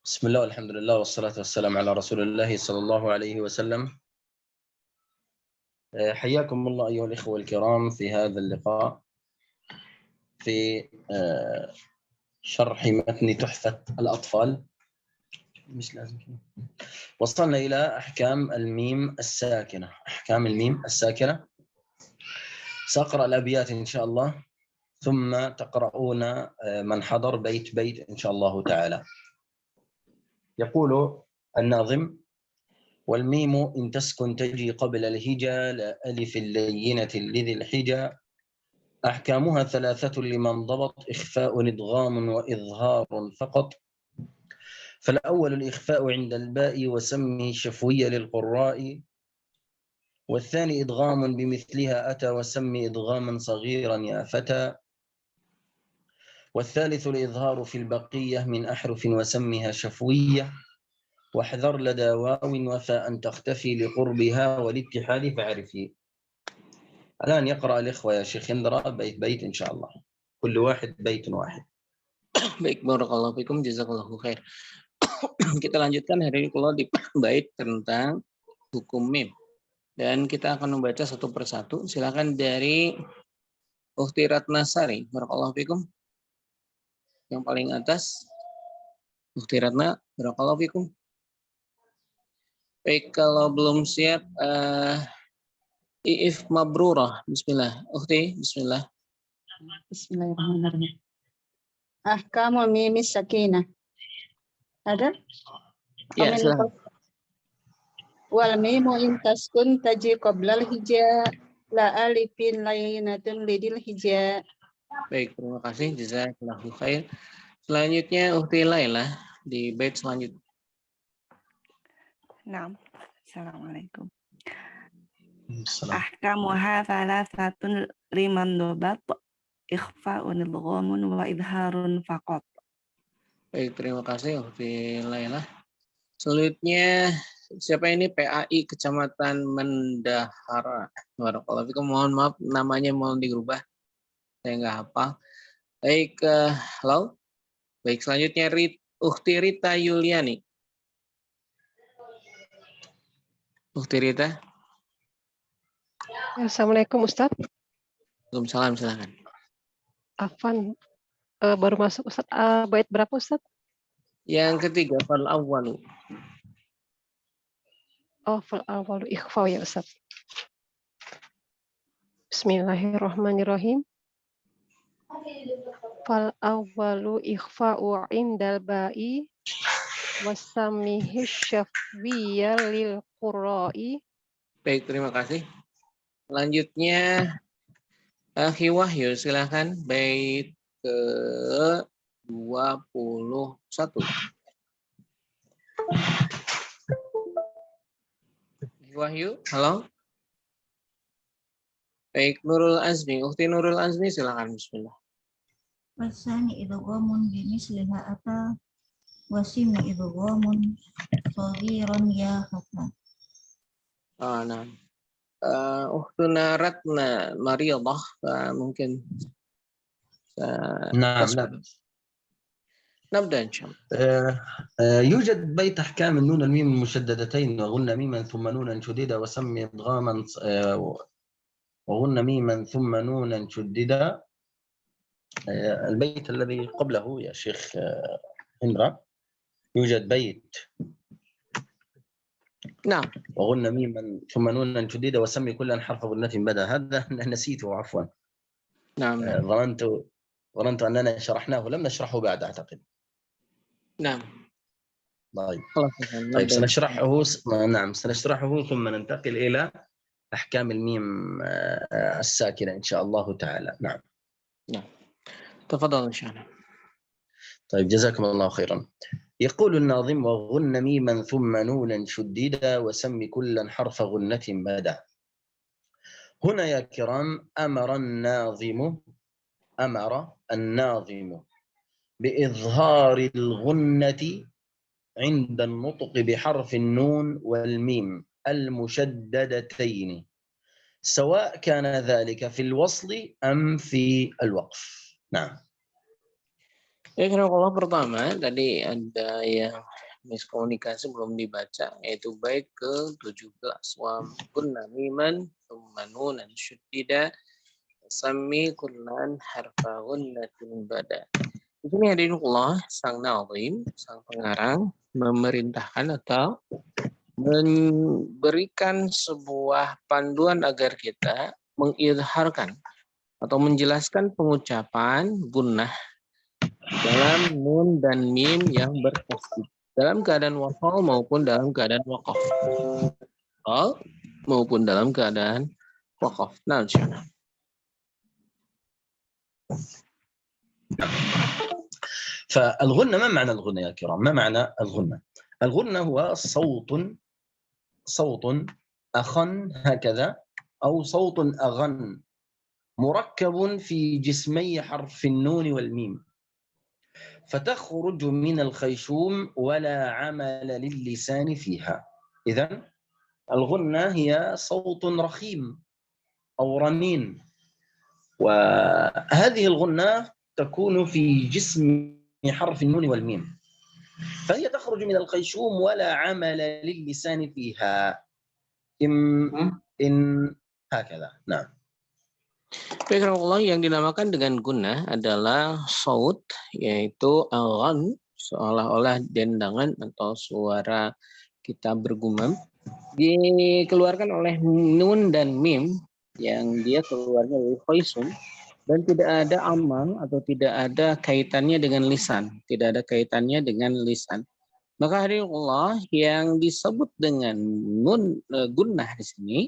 بسم الله والحمد لله والصلاة والسلام على رسول الله صلى الله عليه وسلم. حياكم الله أيها الإخوة الكرام في هذا اللقاء في شرح متن تحفة الأطفال. مش لازم كده. وصلنا إلى أحكام الميم الساكنة. أحكام الميم الساكنة. سأقرأ الأبيات إن شاء الله، ثم تقرؤون من حضر بيت بيت إن شاء الله تعالى. يقول الناظم: والميم إن تسكن تجي قبل الهجا لا ألف اللينة لذي الحجا، أحكامها ثلاثة لمن ضبط، إخفاء إدغام وإظهار فقط. فالأول الإخفاء عند الباء وسمه شفوية للقراء، والثاني إدغام بمثلها أتى وسمي إدغاما صغيرا يا فتى، والثالث الإظهار في البقية من أحرف وسمها شفوية، واحذر لدى واو وفاء تختفي لقربها والاتحاد فاعرفي. الآن يقرأ الإخوة يا شيخ اندرا بيت بيت إن شاء الله، كل واحد بيت واحد. Baik, barakallahu fikum, jazakallahu khair. Kita lanjutkan hari ini kalau di bait tentang hukum mim. Dan kita akan membaca satu persatu. Silakan dari Ukhti Ratnasari, barakallahu fikum. Yang paling atas, Ukhti Ratna, barakallahu fikum. Baik, kalau belum siap, Iif Mabrurah, bismillah. Ukhti, bismillah. Bismillahirrahmanirrahim. Ahkamul mim sakinah. Ada? Ya, silakan. Wal mimu in taskun taji qoblal hija la alifin lainatun lidil hija. Baik, terima kasih. Jazakallahu khair. Selanjutnya Ukhti Laila di bait selanjutnya. Naam. Assalamualaikum. السلام. Ahkamuha thalathatun liman dobat ikhfa'un idghamun wa idharun faqat. Baik, terima kasih Ukhti Laila. Selanjutnya siapa ini? PAI Kecamatan Mendahara. Barakallahu fikum. Mohon maaf namanya mohon dirubah. Saya nggak hafal. Baik, halo. Baik, selanjutnya Ukhti Rita Yuliani. Ukhti Rita. Assalamualaikum Ustaz. Waalaikumsalam, silakan. Afan, baru masuk Ustaz. Bait berapa Ustaz? Yang ketiga, fal awwalu. Oh, fal awwalu ikhfa ya Ustaz. Bismillahirrahmanirrahim. Fal awwalu ikhfa'u indal ba'i wasamihi syafwiyya lil qurra'i. Baik, terima kasih. Selanjutnya Akhi Wahyu, silakan bait ke 21. Wahyu, halo. Baik, Nurul Azmi, Ukhti Nurul Azmi, silakan, bismillah. Wasani idghamun bimisliha ata wasimi idghamun saghiran ya fata. Nah. Ukhtuna Ratna Mariyadah, mungkin نعم لا بأس. نبدأ إن شاء الله. يوجد بيت أحكام النون الميم المشددتين وغن ميما ثم نونا شديدا وسمي إدغاما وغن ميما ثم نونا شديدا. البيت الذي قبله يا شيخ هندرا يوجد بيت نعم. وغن ميما ثم نونا شديدا وسمي كلا حرف غنة بدا. هذا نسيته عفوا. نعم. ظننت أننا شرحناه، لم نشرحه بعد أعتقد. نعم. طيب سنشرحه ثم ننتقل إلى أحكام الميم الساكنة إن شاء الله تعالى. نعم. تفضل إن شاء الله. طيب جزاكم الله خيرا. يقول الناظم: وغن ميما ثم نونا شددا وسم كلا حرف غنة بدا. هنا يا كرام أمر الناظم بإظهار الغنة عند النطق بحرف النون والميم المشددتين، سواء كان ذلك في الوصل أم في الوقف. نعم. Ya, kalau pertama tadi ada yang miskomunikasi belum dibaca, yaitu bait ke-17. Wa kunna miman thumma nunan syuddida sami kunnan harfa gunnatin bada. Di sini hadinullah sang nazim, sang pengarang memerintahkan atau memberikan sebuah panduan agar kita mengizharkan atau menjelaskan pengucapan gunnah dalam nun dan mim yang bertasydid dalam keadaan waqaf maupun dalam keadaan waqaf. Maupun dalam keadaan waqaf. Nah, insyaallah. فالغنة، ما معنى الغنة يا كرام؟ ما معنى الغنة؟ الغنة هو صوت أخن هكذا، أو صوت أغن مركب في جسمي حرف النون والميم، فتخرج من الخيشوم ولا عمل للسان فيها. إذن الغنة هي صوت رخيم أو رنين، وهذه الغنة تكون في جسم حرف النون والميم، فهي تخرج من الخيشوم ولا عمل للسان فيها إن هكذا. نعم. Allah yang dinamakan dengan gunnah adalah saut, yaitu al-ghan, seolah-olah dendangan atau suara kita bergumam, dikeluarkan oleh nun dan mim yang dia keluarnya dari khaisum, dan tidak ada amal atau tidak ada kaitannya dengan lisan, tidak ada kaitannya dengan lisan. Maka Allah yang disebut dengan gunnah di sini,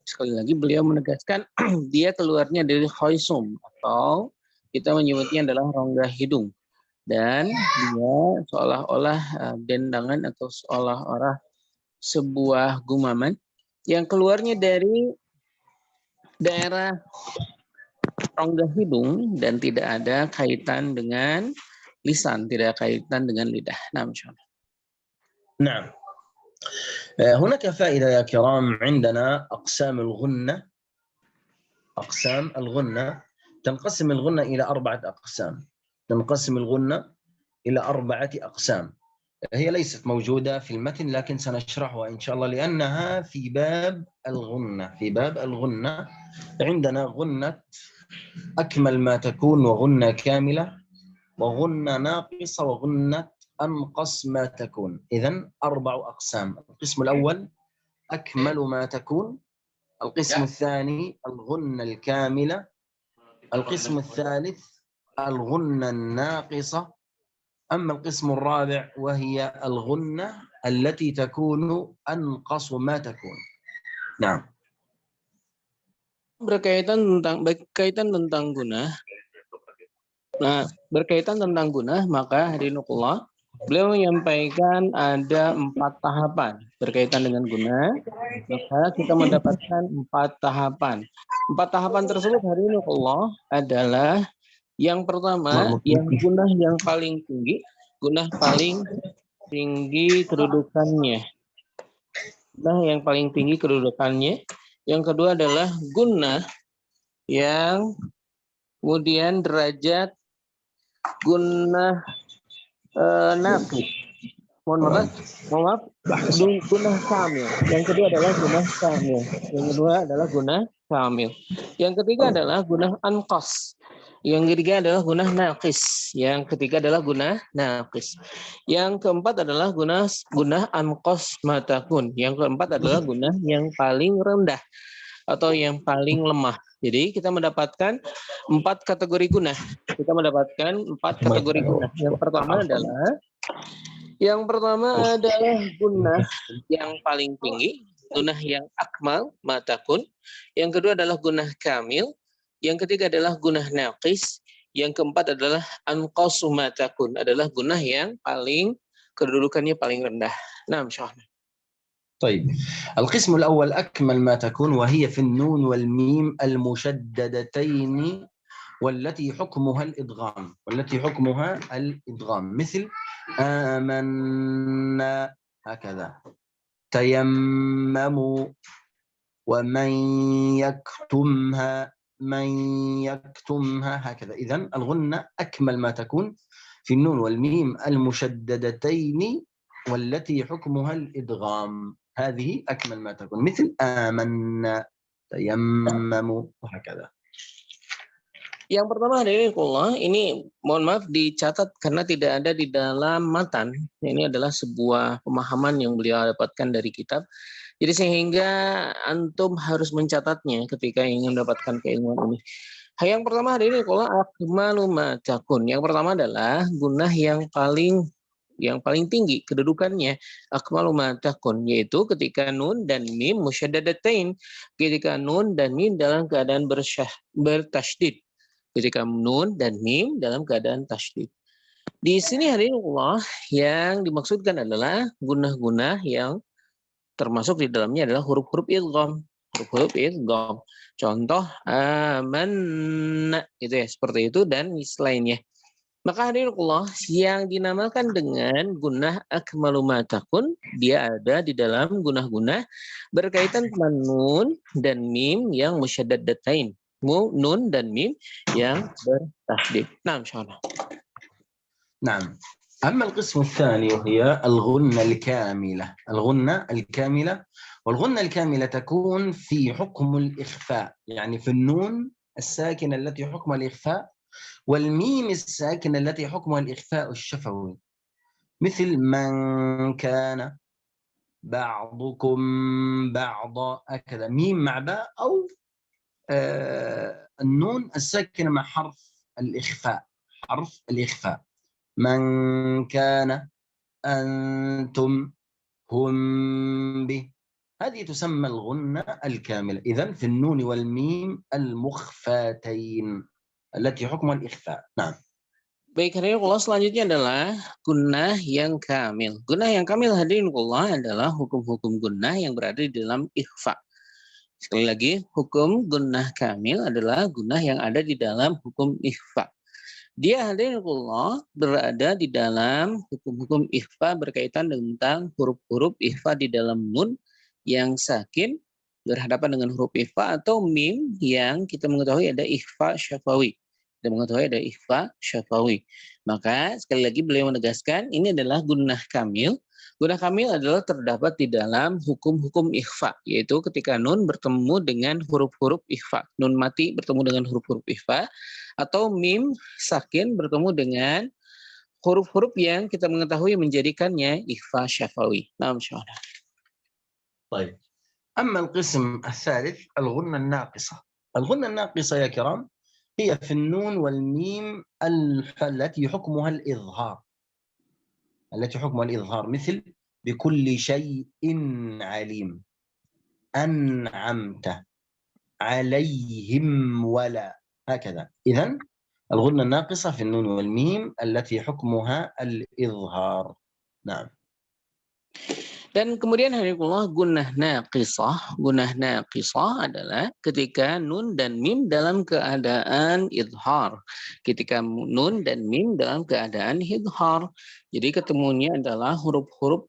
sekali lagi beliau menegaskan dia keluarnya dari khaisum, atau kita menyebutnya adalah rongga hidung, dan dia seolah-olah dendangan atau seolah-olah sebuah gumaman yang keluarnya dari daerah rongga hidung dan tidak ada kaitan dengan lisan, tidak ada kaitan dengan lidah. نعم. هناك فائدة يا كرام. عندنا أقسام الغنة. أقسام الغنة، تنقسم الغنة إلى 4 أقسام. تنقسم الغنة إلى 4 أقسام. هي ليست موجودة في المتن، لكن سنشرحها إن شاء الله لأنها في باب الغنة. في باب الغنة عندنا غنة أكمل ما تكون، وغنة كاملة، وغنة ناقصة، وغنة أنقص ما تكون. إذن 4 أقسام. القسم الأول أكمل ما تكون، القسم الثاني الغنة الكاملة، القسم الثالث الغنة الناقصة، أما القسم الرابع وهي الغنة التي تكون أنقص ما تكون. نعم. Berkaitan tentang gunnah. Nah, berkaitan tentang gunnah, maka hadinullah beliau menyampaikan ada 4 tahapan berkaitan dengan gunnah. Maka kita mendapatkan 4 tahapan. 4 tahapan tersebut hadinullah adalah yang pertama, yang gunnah yang paling tinggi, gunnah paling tinggi kedudukannya. Gunnah yang paling tinggi kedudukannya. Yang kedua adalah gunnah yang kemudian derajat gunnah naqis. Mohon maaf, gunnah kamil. Yang kedua adalah gunnah kamil. Yang kedua adalah gunnah kamil. Yang ketiga adalah gunnah anqas. Yang ketiga adalah gunnah naqis. Yang ketiga adalah gunnah naqis. Yang keempat adalah gunnah anqas matakun. Yang keempat adalah gunnah yang paling rendah atau yang paling lemah. Jadi kita mendapatkan 4 kategori gunnah. Kita mendapatkan 4 kategori gunnah. Yang pertama adalah gunnah yang paling tinggi, gunnah yang akmal matakun. Yang kedua adalah gunnah kamil. Yang ketiga adalah gunnah naqis. Yang keempat adalah anqasu matakun, adalah gunnah yang paling kedudukannya paling rendah. Nah, insyaallah. طيب، القسم الأول أكمل ما تكون، وهي في النون والميم المشددتين والتي حكمها الإدغام، مثل آمنا هكذا، تيمموا، ومن يكتمها هكذا. إذن الغنة أكمل ما تكون في النون والميم المشددتين والتي حكمها الإدغام. هذه أكمل ما تكون، مثل آمنا، تيمموا، وهكذا. Yang pertama ini mohon maaf dicatat karena tidak ada di dalam matan. Ini adalah sebuah pemahaman yang beliau dapatkan dari kitab. Jadi sehingga antum harus mencatatnya ketika ingin mendapatkan keilmuan ini. Yang pertama akmalu ma takun. Yang pertama adalah gunnah yang paling tinggi kedudukannya, akmalu ma takun, yaitu ketika nun dan mim musyaddadatain, ketika nun dan mim dalam keadaan bertasydid. Ketika nun dan mim dalam keadaan tasydid. Di sini Allah yang dimaksudkan adalah gunnah-gunnah yang termasuk di dalamnya adalah huruf-huruf idgham. Huruf-huruf idgham. Contoh amanna gitu ya, seperti itu dan lainnya. Maka Allah yang dinamakan dengan gunnah akmalu ma takun, dia ada di dalam gunnah-gunnah berkaitan dengan nun dan mim yang musyaddadatain. Nun dan mim yang bertasydid. Nah, insyaallah. نعم. أما القسم الثاني وهي الغنة الكاملة. الغنة الكاملة، والغنة الكاملة تكون في حكم الإخفاء، يعني في النون الساكنة التي حكمها الإخفاء والميم الساكنة التي حكمها الإخفاء الشفوي، مثل من كان، بعضكم بعضا، هكذا ميم مع باء، أو النون الساكنة مع حرف الإخفاء، حرف الإخفاء، من كان، أنتم، هم به. هذه تسمى الغنة الكاملة. إذن في النون والميم المخفاتين التي حكمها الإخفاء. نعم. Baik, hadirin selanjutnya adalah gunnah yang kamil. Gunnah yang kamil hadirin adalah hukum-hukum gunnah yang berada di dalam ikhfa. Sekali lagi, hukum gunnah kamil adalah gunnah yang ada di dalam hukum ikhfa. Dia hadirin berada di dalam hukum-hukum ikhfa berkaitan tentang huruf-huruf ikhfa di dalam nun yang sakin berhadapan dengan huruf ikhfa atau mim yang kita mengetahui ada ikhfa syafawi. Kita mengetahui ada ikhfa syafawi. Maka sekali lagi beliau menegaskan ini adalah gunnah kamil. Gunnah kamil adalah terdapat di dalam hukum-hukum ikhfa, yaitu ketika nun bertemu dengan huruf-huruf ikhfa. Nun mati bertemu dengan huruf-huruf ikhfa, atau mim sakin bertemu dengan huruf-huruf yang kita mengetahui menjadikannya ikhfa syafawi. Nah, insyaallah. طيب. أما القسم الثالث الغنة الناقصة. الغنة الناقصة يا كرام هي في النون والميم التي حكمها الإظهار. التي حكمها الإظهار، مثل بكل شيء عليم، أنعمت عليهم ولا، هكذا. إذن الغنة الناقصة في النون والميم التي حكمها الإظهار. نعم. Dan kemudian hadirinullah gunnah naqisah. Gunnah naqisah adalah ketika nun dan mim dalam keadaan idhar. Ketika nun dan mim dalam keadaan idhar. Jadi ketemunya adalah huruf-huruf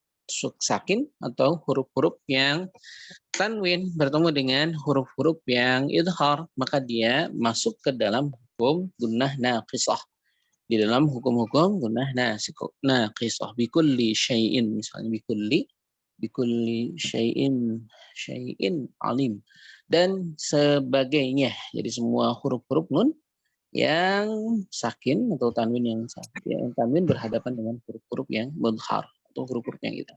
sakin atau huruf-huruf yang tanwin bertemu dengan huruf-huruf yang idhar. Maka dia masuk ke dalam hukum gunnah naqisah. Di dalam hukum-hukum gunnah naqisah. Bikulli syai'in, misalnya bikulli syai'in alim dan sebagainya. Jadi semua huruf-huruf nun yang sakin atau tanwin yang tanwin berhadapan dengan huruf-huruf yang mudhar atau huruf-huruf yang itu.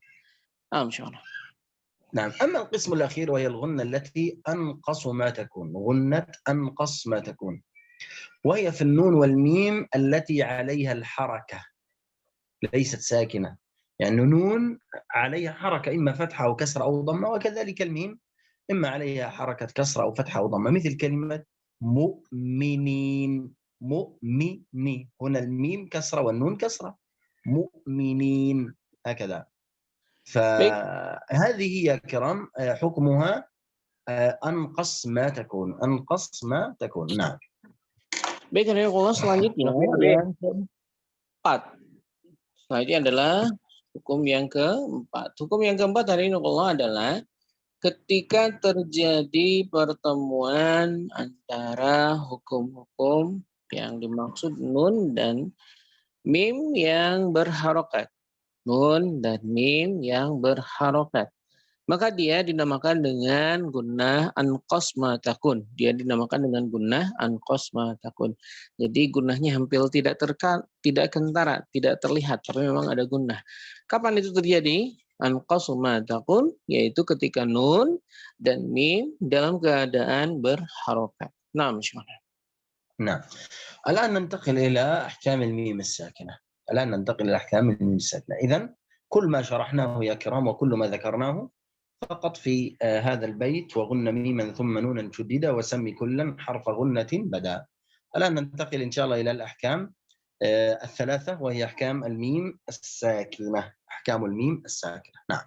Insyaallah. نعم. أما القسم الأخير وهي الغنة التي أنقص ما تكون. غنة أنقص ما تكون، وهي في النون والميم التي عليها الحركة ليست ساكنة. يعني نون عليها حركة إما فتحة أو كسرة أو ضمة، وكذلك الميم إما عليها حركة كسرة أو فتحة أو ضمة، مثل كلمة مؤمنين. مؤمنين، هنا الميم كسرة والنون كسرة. مؤمنين، هكذا. فهذه يا كرام حكمها أنقص ما تكون. أنقص ما تكون. نعم. Baik, selanjutnya yang keempat. Selanjutnya adalah hukum yang keempat. Hukum yang keempat hari ini adalah ketika terjadi pertemuan antara hukum-hukum yang dimaksud nun dan Mim yang berharokat. Nun dan mim yang berharokat. Maka dia dinamakan dengan gunnah anqas ma takun. Dia dinamakan dengan gunnah anqas ma takun. Jadi gunnahnya hampir tidak kentara, tidak terlihat, tapi memang ada gunnah. Kapan itu terjadi? Anqas ma takun, yaitu ketika nun dan mim dalam keadaan berharokat. Nah, misalnya. نعم. الآن ننتقل إلى أحكام الميم الساكنة. إذن كل ما شرحناه يا كرام وكل ما ذكرناه فقط في هذا البيت وغن ميما ثم نونا شددا وسمي كلا حرف غنة بدا. الآن ننتقل إن شاء الله إلى الأحكام الثلاثة وهي أحكام الميم الساكنة. أحكام الميم الساكنة. نعم.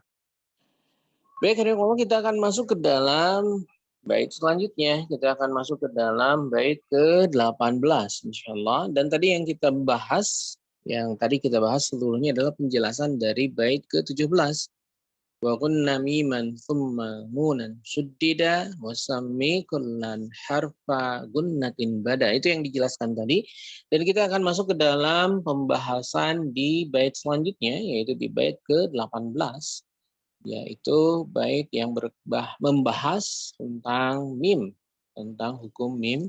Baik, kalau kita akan masuk ke dalam bait selanjutnya, kita akan masuk ke dalam bait ke-18 insyaallah. Dan tadi yang kita bahas seluruhnya adalah penjelasan dari bait ke-17. Wa kunna miman thumma nunan suddida wa sammi kullan harfa gunnatin bada. Itu yang dijelaskan tadi. Dan kita akan masuk ke dalam pembahasan di bait selanjutnya, yaitu di bait ke-18. Yaitu bait yang membahas tentang mim, tentang hukum mim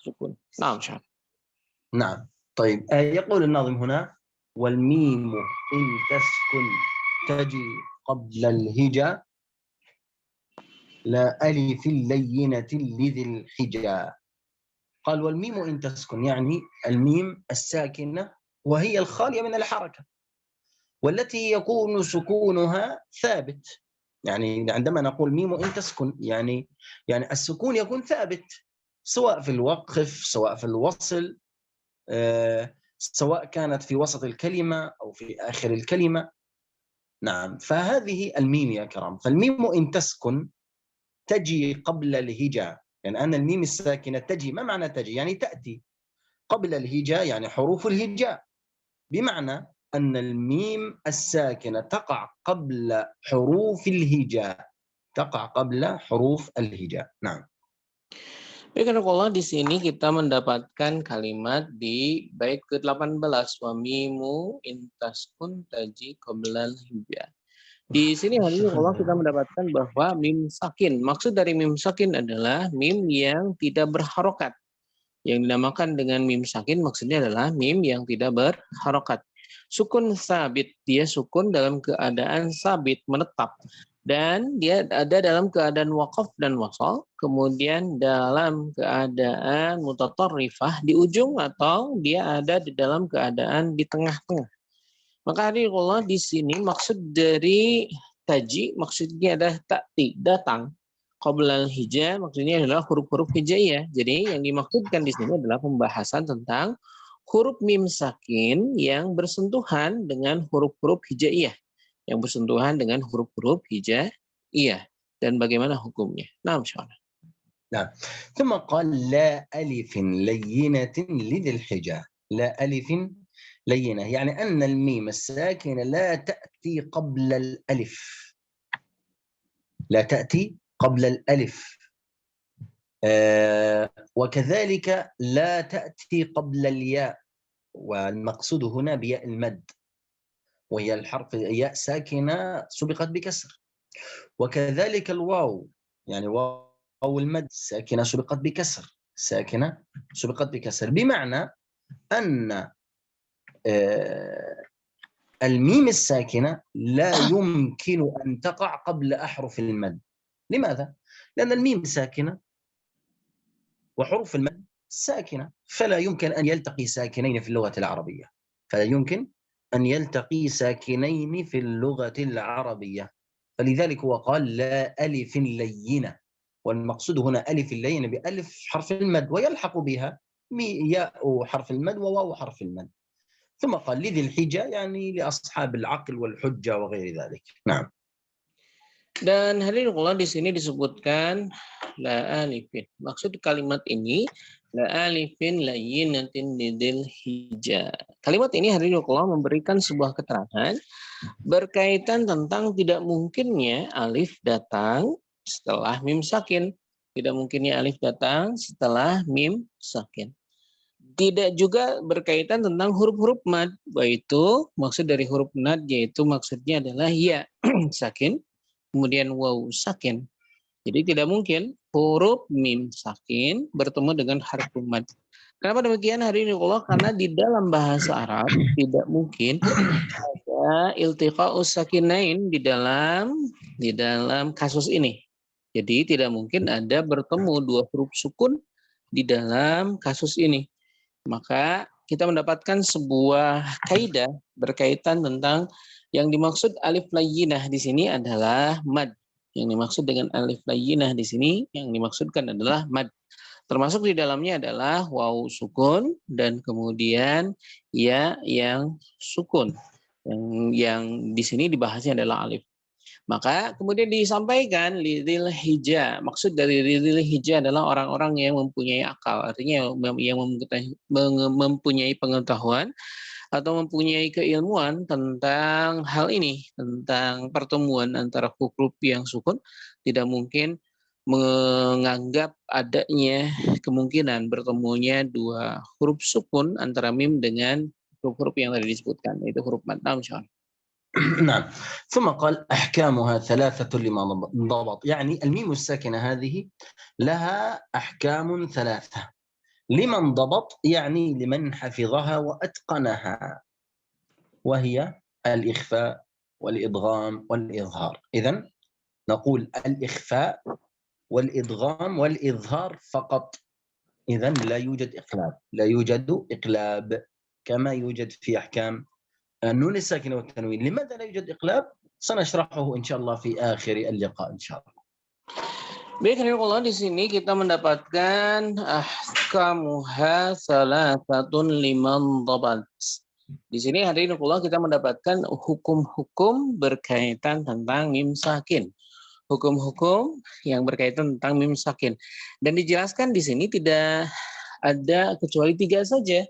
sukun. Naam, Syekh. نعم. طيب يقول الناظم هنا والميم إن تسكن تجي قبل الهجا لا ألف اللينة لذي الحجا. قال والميم إن تسكن، يعني الميم الساكنة وهي الخالية من الحركة والتي يكون سكونها ثابت. يعني عندما نقول ميم إن تسكن يعني السكون يكون ثابت سواء في الوقف سواء في الوصل، سواء كانت في وسط الكلمة أو في آخر الكلمة. نعم. فهذه الميم يا كرام. فالميم إن تسكن تجي قبل الهجاء، يعني أن الميم الساكنة تجي. ما معنى تجي؟ يعني تأتي قبل الهجاء، يعني حروف الهجاء، بمعنى أن الميم الساكنة تقع قبل حروف الهجاء. نعم. Baik, di sini kita mendapatkan kalimat di bait ke-18 wa mimu intaskun taji qoblal hija. Di sini hari ini kita mendapatkan bahwa mim sakin, maksud dari mim sakin adalah mim yang tidak berharokat. Yang dinamakan dengan mim sakin maksudnya adalah mim yang tidak berharokat. Sukun sabit, dia sukun dalam keadaan sabit, menetap. Dan dia ada dalam keadaan waqaf dan wasal, kemudian dalam keadaan mutatarrifah di ujung, atau dia ada di dalam keadaan di tengah-tengah. Maka Allah di sini maksud dari taji maksudnya adalah ta'ti, datang. Qoblal hija maksudnya adalah huruf-huruf hijaiyah. Jadi yang dimaksudkan di sini adalah pembahasan tentang huruf mim sakin yang bersentuhan dengan huruf-huruf hijaiyah. Yang bersentuhan dengan huruf-huruf hijaiyah. Dan bagaimana hukumnya? Nah, misalnya. نعم. ثم قال لا ألف لينة لذي الحجة. لا ألف لينة يعني أن الميم الساكنة لا تأتي قبل الألف. لا تأتي قبل الألف. وكذلك لا تأتي قبل الياء، والمقصود هنا بياء المد، وهي الحرف ياء ساكنة سبقت بكسر. وكذلك الواو، يعني واو المد ساكنة سبقت بكسر، بمعنى أن الميم الساكنة لا يمكن أن تقع قبل أحرف المد. لماذا؟ لأن الميم ساكنة وحروف المد ساكنة، فلا يمكن أن يلتقي ساكنين في اللغة العربية. فلذلك هو قال لا ألف لينة، والمقصود هنا ألف اللينة بألف حرف المد ويلحق بها ياء حرف المد وواو حرف المد. ثم قال لذي الحجة يعني لأصحاب العقل والحجة وغير ذلك. نعم. Dan hadirin Allah di sini disebutkan la alifin. Maksud kalimat ini la alifin layyinatin lidil hija. Kalimat ini hadirin Allah memberikan sebuah keterangan berkaitan tentang tidak mungkinnya alif datang setelah mim sakin. Tidak mungkinnya alif datang setelah mim sakin. Tidak juga berkaitan tentang huruf-huruf mad. Yaitu maksud dari huruf mad yaitu maksudnya adalah ya sakin, kemudian waw sakin. Jadi tidak mungkin huruf mim sakin bertemu dengan harf mad. Kenapa demikian hari ini Allah? Karena di dalam bahasa Arab tidak mungkin ada iltiqa'us sakinain di dalam kasus ini. Jadi tidak mungkin ada bertemu dua huruf sukun di dalam kasus ini. Maka kita mendapatkan sebuah kaidah berkaitan tentang yang dimaksud alif layyinah di sini adalah mad. Yang dimaksud dengan alif layyinah di sini yang dimaksudkan adalah mad. Termasuk di dalamnya adalah waw sukun dan kemudian ya yang sukun. Yang di sini dibahasnya adalah alif. Maka kemudian disampaikan lidzil hijjah. Maksud dari lidzil hijjah adalah orang-orang yang mempunyai akal, artinya yang mempunyai pengetahuan atau mempunyai keilmuan tentang hal ini, tentang pertemuan antara huruf yang sukun. Tidak mungkin menganggap adanya kemungkinan bertemunya dua huruf sukun antara mim dengan huruf-huruf yang tadi disebutkan, yaitu huruf mad. نعم. ثم قال أحكامها ثلاثة لما انضبط. يعني الميم الساكنة هذه لها أحكام ثلاثة لمن انضبط، يعني لمن حفظها وأتقنها، وهي الإخفاء والإدغام والإظهار. إذن نقول الإخفاء والإدغام والإظهار فقط. إذن لا يوجد إقلاب، لا يوجد إقلاب كما يوجد في أحكام النون الساكنة والتنوين. لماذا لا يوجد إقلاب؟ سنشرحه إن شاء الله في آخر اللقاء إن شاء الله. Baik, Allah di sini kita mendapatkan ahkamuha salasatun liman dhabat. Di sini hadirin Allah kita mendapatkan hukum-hukum berkaitan tentang mim sakin. Hukum-hukum yang berkaitan tentang mim sakin. Dan dijelaskan di sini tidak ada kecuali 3 saja.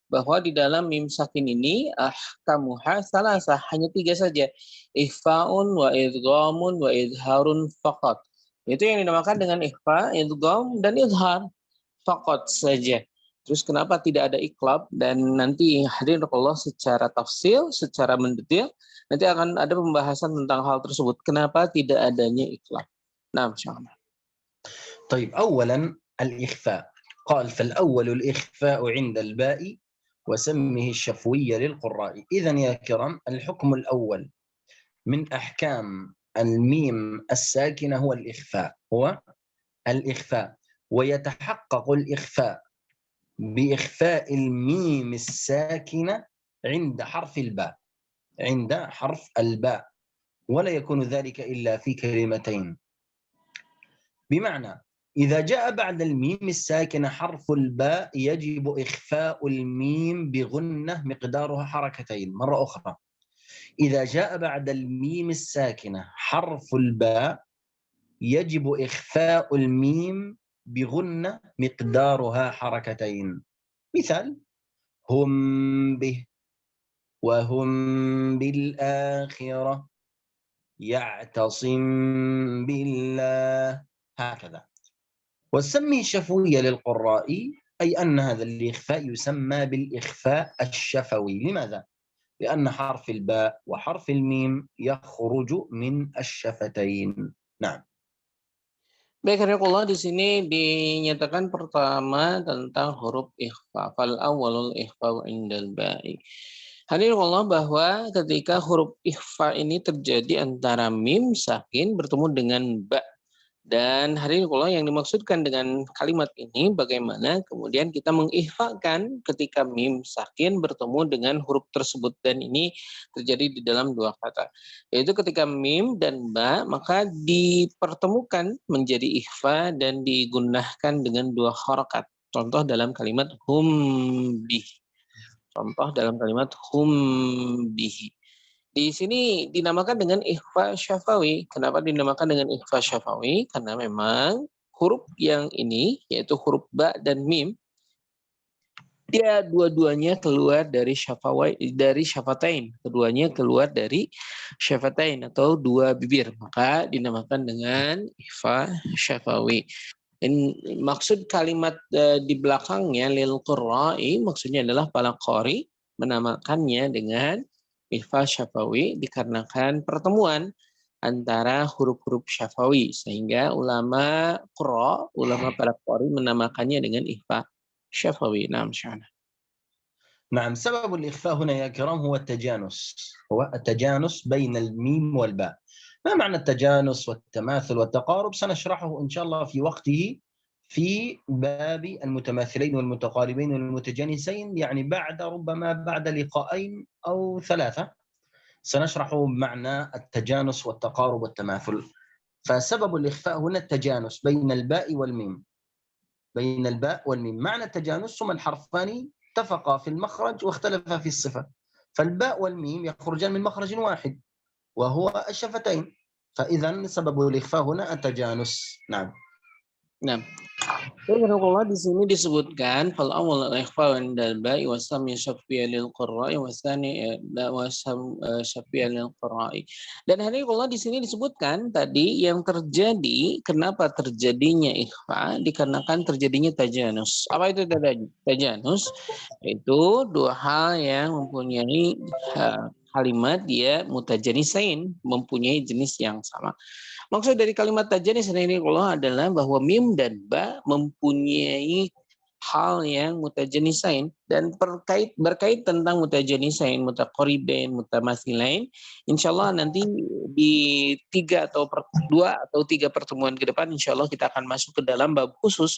Bahwa di dalam mim sakin ini ahkamuha salasah, hanya 3 saja. Ikhfa'un wa idghamun wa idharun faqat. Itu yang dinamakan dengan ikhfa, idgham dan idhar faqat saja. Terus kenapa tidak ada iqlab? Dan nanti hadirin Allah secara tafsil, secara mendetail nanti akan ada pembahasan tentang hal tersebut. Kenapa tidak adanya iqlab? Nah, insyaallah. طيب أولا الإخفاء. قال فالأول الإخفاء عند الباء وسمه الشفوية للقراء. إذن يا كرام الحكم الأول من أحكام الميم الساكنة هو الإخفاء، ويتحقق الإخفاء بإخفاء الميم الساكنة عند حرف الباء، ولا يكون ذلك إلا في كلمتين. بمعنى إذا جاء بعد الميم الساكنة حرف الباء يجب إخفاء الميم بغنة مقدارها حركتين. مرة أخرى، إذا جاء بعد الميم الساكنة حرف الباء يجب إخفاء الميم بغنة مقدارها حركتين. مثال: هم به، وهم بالآخرة، يعتصم بالله، هكذا. والسمي الشفوية للقراء أي أن هذا الإخفاء يسمى بالإخفاء الشفوي. لماذا؟ لأن حرف الباء وحرف الميم يخرج من الشفتين. نعم. Baik, Allah di sini dinyatakan pertama tentang huruf ikhfa. Fal awwalul ikhfa indal ba'i. Hadirin Allah bahwa ketika huruf ikhfa ini terjadi antara mim sakin bertemu dengan ba. Dan hadirin Allah yang dimaksudkan dengan kalimat ini bagaimana kemudian kita mengikhfakan ketika mim sakin bertemu dengan huruf tersebut, dan ini terjadi di dalam 2 kata. Yaitu ketika mim dan ba maka dipertemukan menjadi ikhfa dan digunakan dengan 2 harakat. Contoh dalam kalimat hum bih. Di sini dinamakan dengan ikhfa syafawi. Kenapa dinamakan dengan ikhfa syafawi? Karena memang huruf yang ini, yaitu huruf ba dan mim, dia dua-duanya keluar dari syafatain. Keduanya keluar dari syafatain atau 2 bibir. Maka dinamakan dengan ikhfa syafawi. Maksud kalimat di belakangnya lil qurra'i maksudnya adalah para qari menamakannya dengan ikhfa syafawi dikarenakan pertemuan antara huruf-huruf syafawi sehingga ulama qurra, ulama para qari menamakannya dengan ikhfa syafawi. Naam sya'ana. نعم سبب الإخفاء هنا يا كرام هو التجانس بين الميم والباء. ما معنى التجانس والتماثل والتقارب سنشرحه إن شاء الله في وقته في باب المتماثلين والمتقاربين والمتجانسين، يعني ربما بعد لقاءين أو 3 سنشرح معنى التجانس والتقارب والتماثل. فسبب الإخفاء هنا التجانس بين الباء والميم. معنى التجانس هما الحرفان اتفقا في المخرج واختلفا في الصفة، فالباء والميم يخرجان من مخرج واحد وهو الشفتين، فإذا سبب الإخفاء هنا التجانس. نعم. Nah, di sini disebutkan fal awal al-ikhfa indal ba'i wa sami syafi'a lil qurra'i wa tsani wa syafi'a lil qurra'i. Dan hadisullah di sini disebutkan tadi yang terjadi, kenapa terjadinya ikhfa dikarenakan terjadinya tajanus. Apa itu tajanus? Itu dua hal yang mempunyai kalimat dia mutajanisain, mempunyai jenis yang sama. Maksud dari kalimat tajanis ini Allah adalah bahwa mim dan ba mempunyai hal yang mutajanisain dan berkait tentang mutajanisain, mutaqaribain, mutamathilain. Insyaallah nanti di 2 atau 3 pertemuan ke depan insyaallah kita akan masuk ke dalam bab khusus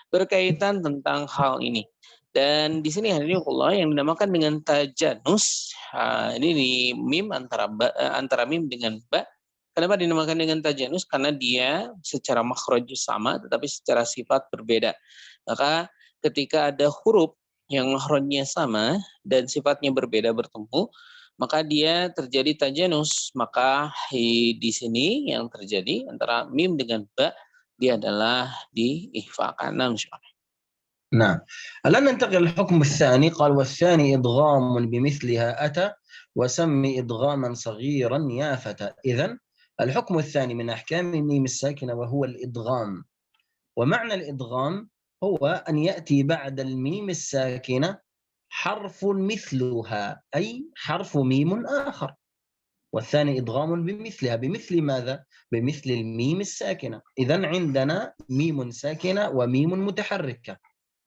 berkaitan tentang hal ini. Dan di sini Allah yang dinamakan dengan tajanus, ini di mim antara mim dengan ba. Kenapa dinamakan dengan tajanus? Karena dia secara makhraj sama tetapi secara sifat berbeda. Maka ketika ada huruf yang makhrajnya sama dan sifatnya berbeda bertemu, maka dia terjadi tajanus. Maka di sini yang terjadi antara mim dengan ba dia adalah diikhfakan. نعم. الآن ننتقل للحكم الثاني. قال والثاني إدغام بمثلها أتى وسمي إدغاما صغيرا يا فتى. إذن الحكم الثاني من أحكام الميم الساكنة وهو الإدغام. ومعنى الإدغام هو أن يأتي بعد الميم الساكنة حرف مثلها، أي حرف ميم آخر. والثاني إدغام بمثلها. بمثل ماذا؟ بمثل الميم الساكنة. إذن عندنا ميم ساكنة وميم متحركة،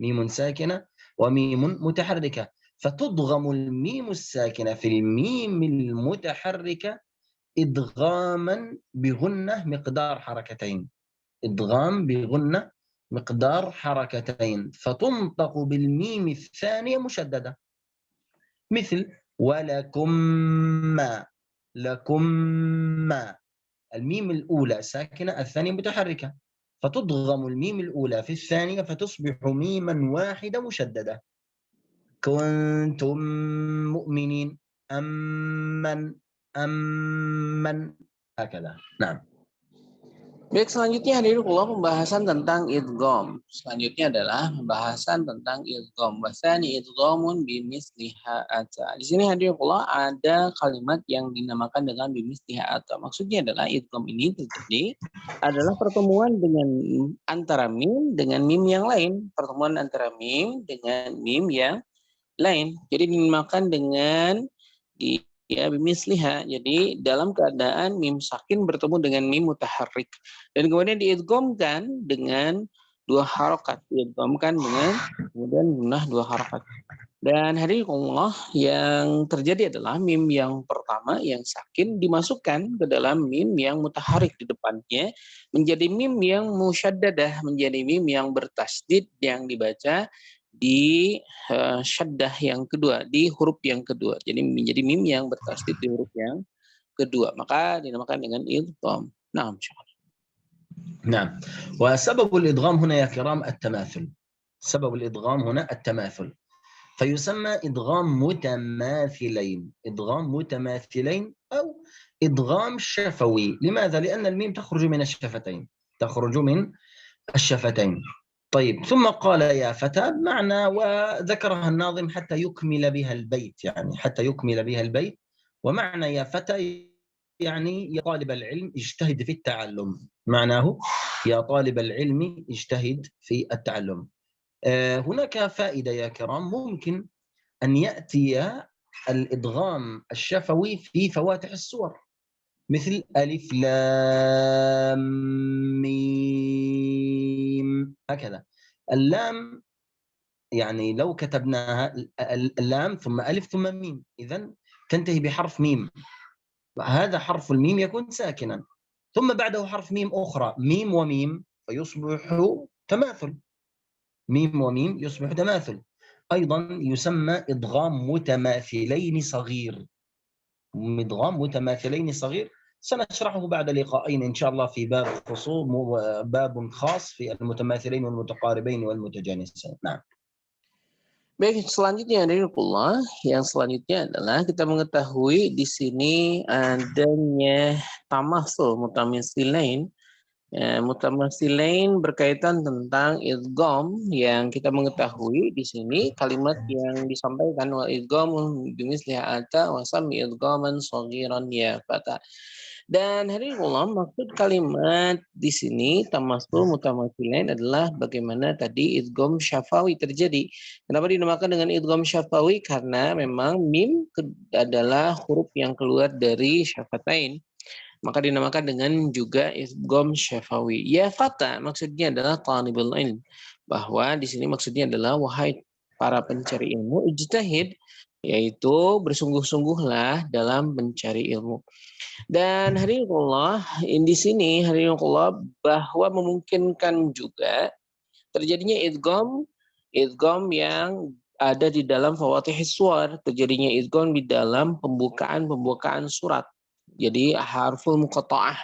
ميم ساكنة وميم متحركة، فتضغم الميم الساكنة في الميم المتحركة إدغاما بغنة مقدار حركتين، إدغام بغنة مقدار حركتين، فتنطق بالميم الثانية مشددة، مثل ولكم ما، لكم ما. الميم الأولى ساكنة الثانية متحركة، فتضغم الميم الأولى في الثانية فتصبح ميما واحدة مشددة. كنتم مؤمنين، أمن هكذا. نعم. Baik, selanjutnya hadirullah pembahasan tentang idgham. Selanjutnya adalah pembahasan tentang idgham. Wasani idghamun bimisliha ata. Di sini hadirullah ada kalimat yang dinamakan dengan bimisliha ata. Maksudnya adalah idgham ini terjadi adalah pertemuan dengan antara mim dengan mim yang lain. Pertemuan antara mim dengan mim yang lain. Jadi dinamakan dengan bimisliha. Jadi dalam keadaan mim sakin bertemu dengan mim mutaharrik dan kemudian diidghamkan dengan 2 harakat, diidghamkan dengan kemudian gunnah 2 harakat. Dan hadirikullah yang terjadi adalah mim yang pertama yang sakin dimasukkan ke dalam mim yang mutaharrik di depannya menjadi mim yang musyaddadah, menjadi mim yang bertasdid yang dibaca di syaddah yang kedua, di huruf yang kedua. Jadi menjadi mim yang bertasdid di huruf yang kedua. Maka dinamakan dengan idgham. Naam. نعم. وسبب الإدغام هنا يا كرام التماثل. سبب الإدغام هنا التماثل. فيسمى إدغام متماثلين. إدغام متماثلين أو إدغام شفوي. لماذا؟ لأن الميم تخرج من الشفتين. تخرج من الشفتين. طيب ثم قال يا فتى بمعنى وذكرها الناظم حتى يكمل بها البيت، يعني حتى يكمل بها البيت. ومعنى يا فتى يعني يا طالب العلم اجتهد في التعلم، معناه يا طالب العلم اجتهد في التعلم. هناك فائدة يا كرام، ممكن أن يأتي الإدغام الشفوي في فواتح السور، مثل ألف لام ميم، هكذا. اللام يعني لو كتبناها اللام ثم ألف ثم ميم، إذن تنتهي بحرف ميم، هذا حرف الميم يكون ساكنا، ثم بعده حرف ميم أخرى، ميم وميم، فيصبح تماثل، ميم وميم يصبح تماثل. أيضا يسمى إدغام متماثلين صغير، إدغام متماثلين صغير سنشرحه بعد لقاءين إن شاء الله في باب خصوص، باب خاص في المتماثلين والمتقاربين والمتجانسين. نعم. Baik, selanjutnya dari Nukullah, yang selanjutnya adalah kita mengetahui di sini adanya tamasul mutamatsilain. Mutamatsilain berkaitan tentang idgham yang kita mengetahui di sini kalimat yang disampaikan wa idghamun bimisli ata wa sami idghaman shaghiran ya fata. Dan hadirinullah, maksud kalimat di sini tamasul mutamatsilain adalah bagaimana tadi idgham syafawi terjadi. Kenapa dinamakan dengan idgham syafawi? Karena memang mim adalah huruf yang keluar dari syafatain, maka dinamakan dengan juga idgham syafawi. Ya fata maksudnya adalah talibul ilm, bahwa di sini maksudnya adalah wahai para pencari ilmu, ijtihad, yaitu bersungguh-sungguhlah dalam mencari ilmu. Dan hadirinullah, di sini hadirinullah bahwa memungkinkan juga terjadinya idgham yang ada di dalam fawatihis suwar, terjadinya idgham di dalam pembukaan surat. Jadi harful muqatta'ah,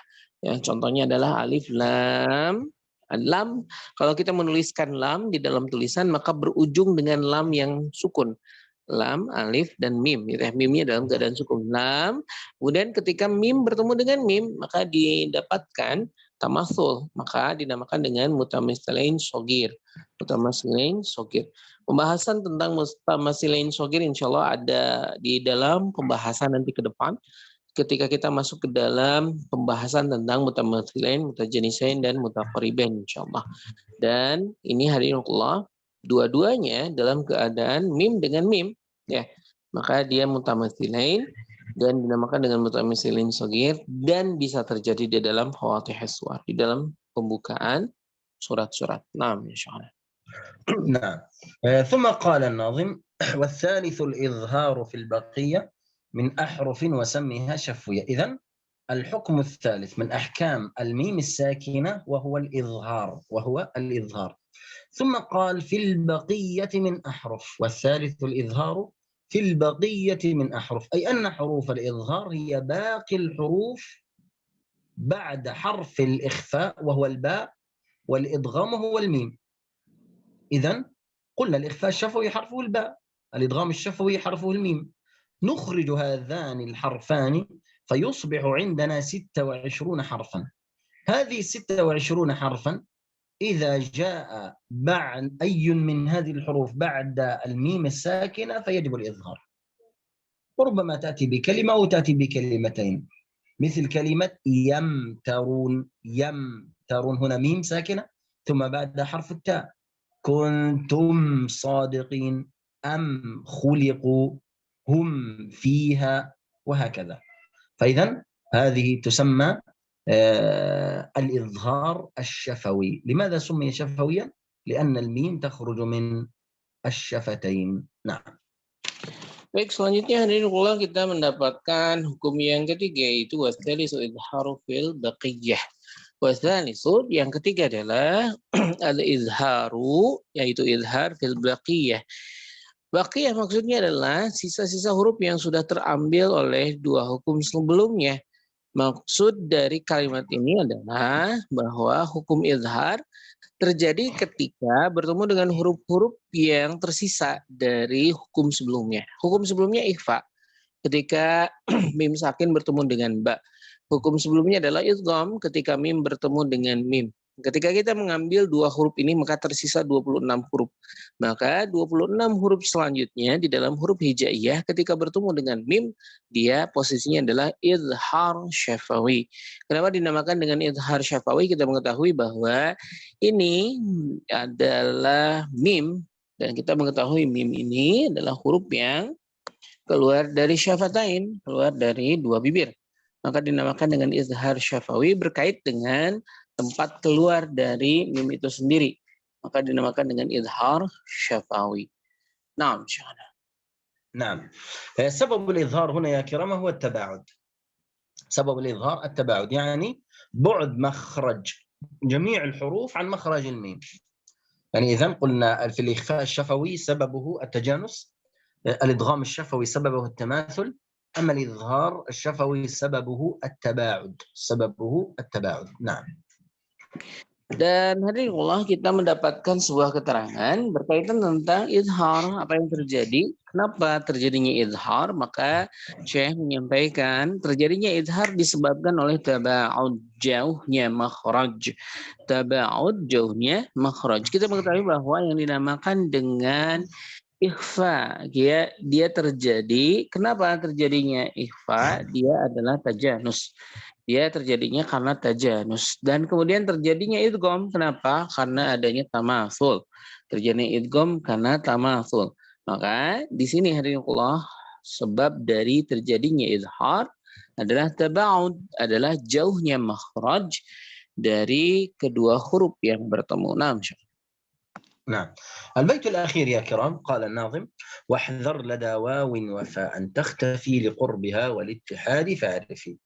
ya, contohnya adalah alif lam. Lam, kalau kita menuliskan lam di dalam tulisan maka berujung dengan lam yang sukun. Lam, alif, dan mim. Mimnya dalam keadaan sukun. Lam, kemudian ketika mim bertemu dengan mim maka didapatkan tamasul, maka dinamakan dengan mutamatsilain shagir. Mutamatsilain shagir. Pembahasan tentang mutamatsilain shagir insya Allah ada di dalam pembahasan nanti ke depan, ketika kita masuk ke dalam pembahasan tentang mutamatsilain, mutajanisain, dan mutaqaribain insyaallah. Dan ini hadirinullah, dua-duanya dalam keadaan mim dengan mim, ya. Maka dia mutamatsilain dan dinamakan dengan mutamatsilain shagir, dan bisa terjadi di dalam fawatihis suwar, di dalam pembukaan surat-surat. Naam insyaallah. نعم. ثم قال الناظم والثالث الإظهار في البقية من أحرف وسمها شفوية. إذن الحكم الثالث من أحكام الميم الساكنة وهو الإظهار. ثم قال في البقية من أحرف، والثالث الإظهار في البقية من أحرف، أي أن حروف الإظهار هي باقي الحروف بعد حرف الإخفاء وهو الباء، والإدغام هو الميم. إذن قلنا الإخفاء الشفوي حرفه الباء، الإدغام الشفوي حرفه الميم، نخرج هذان الحرفان فيصبح عندنا 26 حرفا. هذه 26 حرفا إذا جاء بعد أي من هذه الحروف بعد الميم الساكنة فيجب الإظهار، وربما تأتي بكلمة أو تأتي بكلمتين، مثل كلمة يمترون. يمترون هنا ميم ساكنة ثم بعد حرف التاء. كنتم صادقين، أم خلقوا، هم فيها، وهكذا. فإذن هذه تسمى الإظهار الشفوي. لماذا سمي شفويا؟ لأن الميم تخرج من الشفتين. نعم. Baik, selanjutnya hadirinullah kita mendapatkan hukum yang ketiga, yaitu watsalisu idharu fil baqiyah. Watsalisu yang ketiga adalah al-izharu, yaitu izhar fil baqiyah. Baqiyah maksudnya adalah sisa-sisa huruf yang sudah terambil oleh dua hukum sebelumnya. Maksud dari kalimat ini adalah bahwa hukum izhar terjadi ketika bertemu dengan huruf-huruf yang tersisa dari hukum sebelumnya. Hukum sebelumnya ikhfa, ketika mim sakin bertemu dengan ba. Hukum sebelumnya adalah idgham ketika mim bertemu dengan mim. Ketika kita mengambil 2 huruf ini maka tersisa 26 huruf. Maka 26 huruf selanjutnya di dalam huruf hijaiyah ketika bertemu dengan mim, dia posisinya adalah izhar syafawi. Kenapa dinamakan dengan izhar syafawi? Kita mengetahui bahwa ini adalah mim, dan kita mengetahui mim ini adalah huruf yang keluar dari syafatain, keluar dari 2 bibir. Maka dinamakan dengan izhar syafawi berkait dengan tempat keluar dari mim itu sendiri. Maka dinamakan dengan izhar syafawi. Naam, Syahana. نعم. سبب الإظهار هنا يا كرام هو التباعد. سبب الإظهار التباعد، يعني بعد مخرج جميع الحروف عن مخرج الميم. يعني إذن قلنا في الإخفاء الشفوي سببه التجانس، الإدغام الشفوي سببه التماثل، أما الإظهار الشفوي سببه التباعد. سببه التباعد. نعم. Dan hadirin Allah, kita mendapatkan sebuah keterangan berkaitan tentang izhar, apa yang terjadi, kenapa terjadinya izhar. Maka Syekh menyampaikan terjadinya izhar disebabkan oleh taba'ud, jauhnya makhraj. Taba'ud, jauhnya makhraj. Kita mengetahui bahwa yang dinamakan dengan ikhfa, dia terjadi. Kenapa terjadinya ikhfa? Dia adalah tajanus. Dia terjadinya karena tajanus. Dan kemudian terjadinya idgham. Kenapa? Karena adanya tamatsul. Terjadinya idgham karena tamatsul. Maka di sini hadirin Allah, sebab dari terjadinya izhar adalah taba'ud, adalah jauhnya makhraj dari kedua huruf yang bertemu. نعم. البيت الأخير يا كرام قال الناظم: واحذر لدى واو وفاء تختفي لقربها والاتحاد فاعرفي.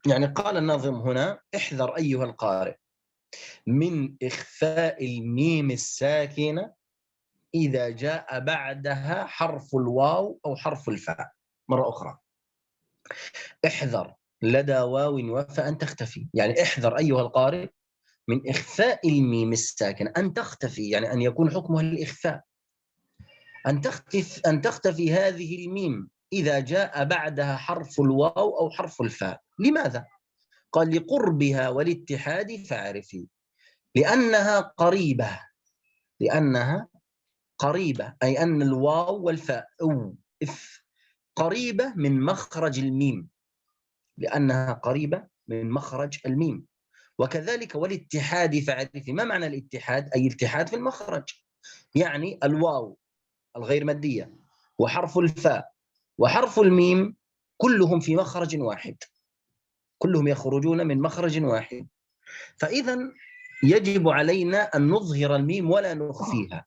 يعني قال الناظم هنا: احذر أيها القارئ من إخفاء الميم الساكنة إذا جاء بعدها حرف الواو أو حرف الفاء. مرة أخرى، احذر لدى واو وفاء تختفي، يعني احذر أيها القارئ من إخفاء الميم الساكنة، أن تختفي، يعني أن يكون حكمها الإخفاء، أن تختفي هذه الميم إذا جاء بعدها حرف الواو أو حرف الفاء. لماذا؟ قال: لقربها والاتحاد فاعرفي، لأنها قريبة. لأنها قريبة، أي أن الواو والفاء قريبة من مخرج الميم، لأنها قريبة من مخرج الميم. وكذلك والاتحاد فاعرفي. ما معنى الاتحاد؟ أي الاتحاد في المخرج، يعني الواو الغير مادية وحرف الفاء وحرف الميم كلهم في مخرج واحد، كلهم يخرجون من مخرج واحد. فإذا يجب علينا أن نظهر الميم ولا نخفيها،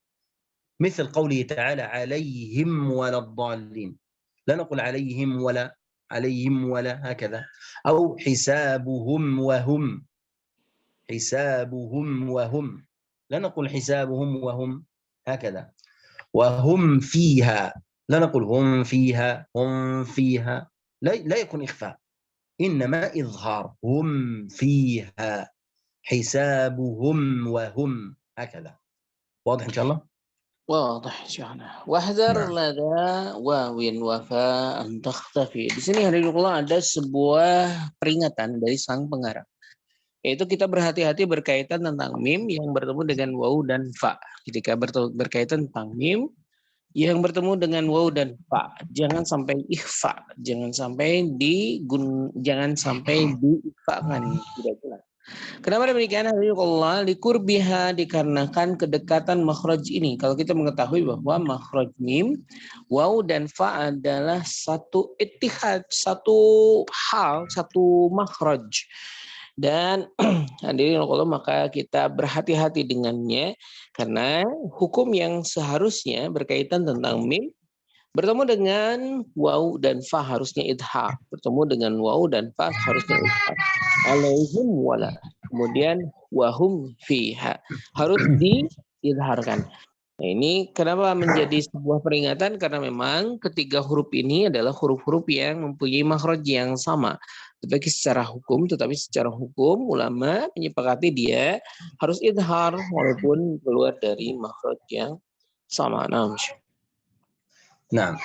مثل قوله تعالى: عليهم ولا الضالين. لا نقول عليهم ولا، عليهم ولا، هكذا. أو حسابهم وهم، حسابهم وهم، لا نقول حسابهم وهم، هكذا. وهم فيها، لا نقول هم فيها، هم فيها، لا يكون إخفاء، إنما إظهار. هم فيها، حسابهم وهم، هكذا. واضح إن شاء الله؟ Wadah, Syahna. Wahdar lada wawin wafa an takhtafi. Di sini hadirinullah ada sebuah peringatan dari sang pengarang. Yaitu kita berhati-hati berkaitan tentang mim yang bertemu dengan waw dan fa. Ketika berkaitan tentang mim yang bertemu dengan waw dan fa, jangan sampai ikhfa, jangan sampai diikhfakan, tidak jelas. Kenapa demikian? Allah likurbiha, dikarenakan kedekatan makhraj ini. Kalau kita mengetahui bahwa makhraj mim, waw dan fa adalah satu ittihad, satu hal, satu makhraj. Dan hadirin Allah, maka kita berhati-hati dengannya karena hukum yang seharusnya berkaitan tentang mim bertemu dengan waw dan fa harusnya idhar, bertemu dengan waw dan fa harusnya idhar. Alaihim wala, kemudian wahum fiha, harus diidharkan. Nah, ini kenapa menjadi sebuah peringatan? Karena memang ketiga huruf ini adalah huruf-huruf yang mempunyai makhraj yang sama. Tetapi secara hukum ulama menyepakati dia harus idhar walaupun keluar dari makhraj yang sama. نعم.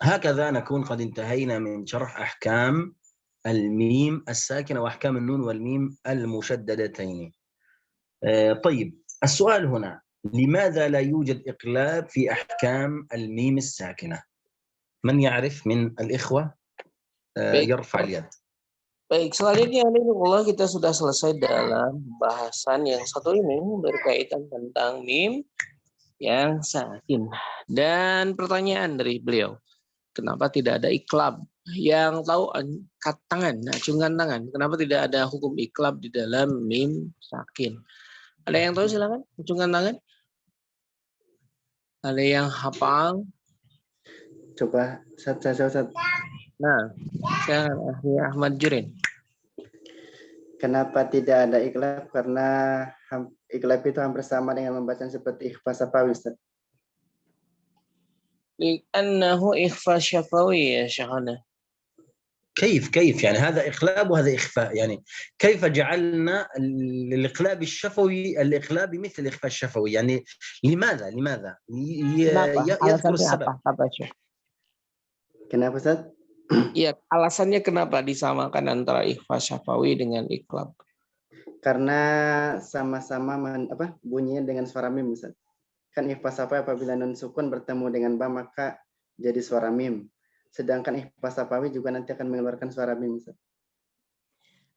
هكذا نكون قد انتهينا من شرح أحكام الميم الساكنة وأحكام النون والميم المشددتين. طيب السؤال هنا، لماذا لا يوجد إقلاب في أحكام الميم الساكنة؟ من يعرف من الإخوة يرفع اليد. Baik, selanjutnya Allah kita sudah selesai dalam bahasan yang satu ini berkaitan tentang mim yang sakin. Dan pertanyaan dari beliau, kenapa tidak ada iklab? Yang tahu angkat tangan, acungkan tangan. Kenapa tidak ada hukum iklab di dalam mim sakin? Ada yang tahu silakan, acungkan tangan. Ada yang hafal? Coba, Ustaz. Nah, silakan Ahmad Jurin. Kenapa tidak ada iklab? Karena iklab itu hampir sama dengan membaca seperti ikhfa syafawi, Ustaz. Li'annahu ikhfa syafawi ya Syekhana. كيف يعني هذا إقلاب وهذا إخفاء، يعني كيف جعلنا الإقلاب الشفوي الإقلاب مثل الإخفاء الشفوي، يعني لماذا يذكر السبب. Kenapa, Ustaz? Iya, alasannya kenapa disamakan antara ikhfa syafawi dengan iklab? Karena sama-sama bunyinya dengan suara mim, Ustaz. Kan ikhfa syafawi apabila nun sukun bertemu dengan ba maka jadi suara mim. Sedangkan ikhfa syafawi juga nanti akan mengeluarkan suara mim, Ustaz.